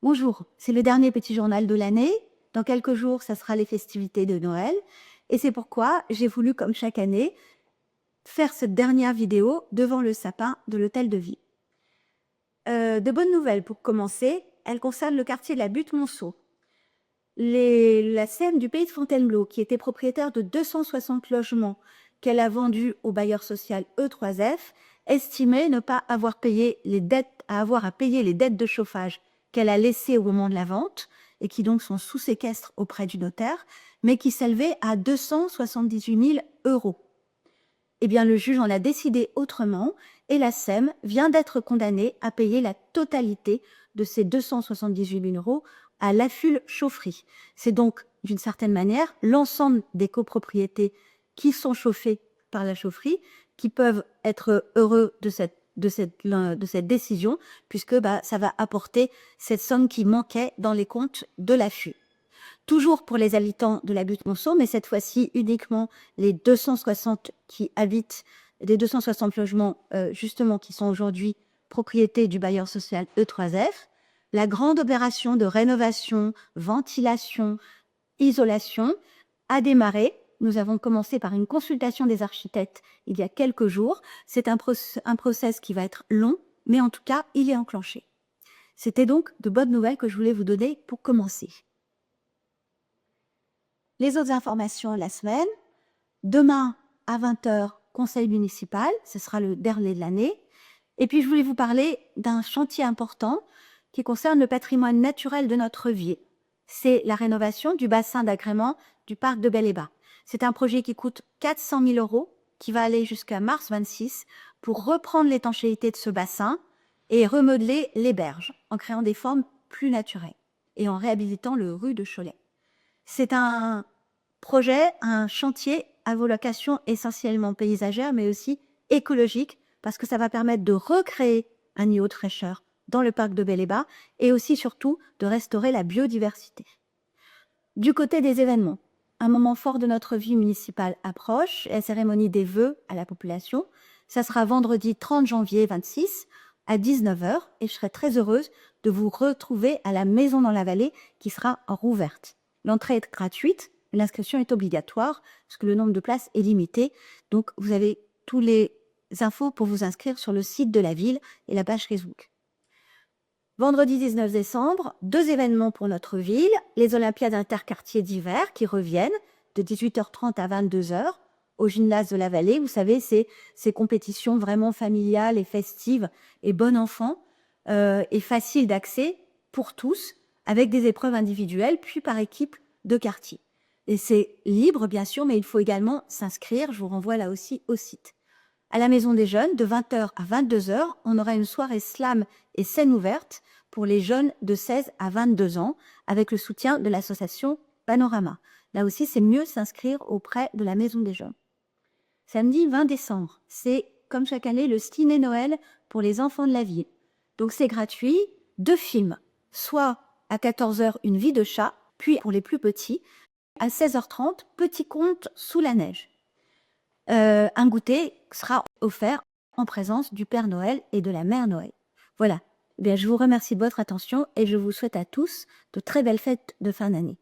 Bonjour, c'est le dernier petit journal de l'année. Dans quelques jours, ça sera les festivités de Noël. Et c'est pourquoi j'ai voulu, comme chaque année, faire cette dernière vidéo devant le sapin de l'hôtel de ville. De bonnes nouvelles pour commencer, elles concernent le quartier de la Butte-Monceau. La SEM du pays de Fontainebleau, qui était propriétaire de 260 logements qu'elle a vendus au bailleur social E3F, estimait ne pas avoir payé les dettes, avoir à payer les dettes de chauffage qu'elle a laissées au moment de la vente et qui donc sont sous séquestre auprès du notaire, mais qui s'élevaient à 278 000 euros. Eh bien, le juge en a décidé autrement et la SEM vient d'être condamnée à payer la totalité de ces 278 000 euros à l'AFUL Chaufferie. C'est donc, d'une certaine manière, l'ensemble des copropriétés qui sont chauffées par la chaufferie qui peuvent être heureux de cette décision, puisque ça va apporter cette somme qui manquait dans les comptes de l'AFUL. Toujours pour les habitants de la Butte-Monceau, mais cette fois-ci uniquement les 260 qui habitent, les 260 logements justement qui sont aujourd'hui propriété du bailleur social E3F. La grande opération de rénovation, ventilation, isolation a démarré. Nous avons commencé par une consultation des architectes il y a quelques jours. C'est un process qui va être long, mais en tout cas, il est enclenché. C'était donc de bonnes nouvelles que je voulais vous donner pour commencer. Les autres informations la semaine. Demain, à 20h, conseil municipal. Ce sera le dernier de l'année. Et puis, je voulais vous parler d'un chantier important qui concerne le patrimoine naturel de notre ville. C'est la rénovation du bassin d'agrément du parc de Bel-et-Bas. C'est un projet qui coûte 400 000 euros, qui va aller jusqu'à mars 26 pour reprendre l'étanchéité de ce bassin et remodeler les berges en créant des formes plus naturelles et en réhabilitant le rue de Cholet. C'est un projet, un chantier à vocation essentiellement paysagère, mais aussi écologique, parce que ça va permettre de recréer un niveau de fraîcheur dans le parc de Bel-et-Bas et aussi, surtout, de restaurer la biodiversité. Du côté des événements, un moment fort de notre vie municipale approche, la cérémonie des vœux à la population. Ça sera vendredi 30 janvier 26 à 19h et je serai très heureuse de vous retrouver à la Maison dans la Vallée qui sera rouverte. L'entrée est gratuite, l'inscription est obligatoire parce que le nombre de places est limité. Donc, vous avez tous les infos pour vous inscrire sur le site de la ville et la page Facebook. Vendredi 19 décembre, 2 événements pour notre ville. Les Olympiades interquartiers d'hiver qui reviennent de 18h30 à 22h au gymnase de la Vallée. Vous savez, c'est ces compétitions vraiment familiales et festives et bon enfant et faciles d'accès pour tous avec des épreuves individuelles puis par équipe de quartier. Et c'est libre, bien sûr, mais il faut également s'inscrire. Je vous renvoie là aussi au site. À la Maison des Jeunes, de 20h à 22h, on aura une soirée slam et scène ouverte pour les jeunes de 16 à 22 ans, avec le soutien de l'association Panorama. Là aussi, c'est mieux s'inscrire auprès de la Maison des Jeunes. Samedi 20 décembre, c'est comme chaque année le ciné Noël pour les enfants de la ville. Donc c'est gratuit, 2 films, soit à 14h Une vie de chat, puis pour les plus petits, à 16h30 Petit conte sous la neige. Un goûter sera offert en présence du Père Noël et de la Mère Noël. Voilà. Eh bien, je vous remercie de votre attention et je vous souhaite à tous de très belles fêtes de fin d'année.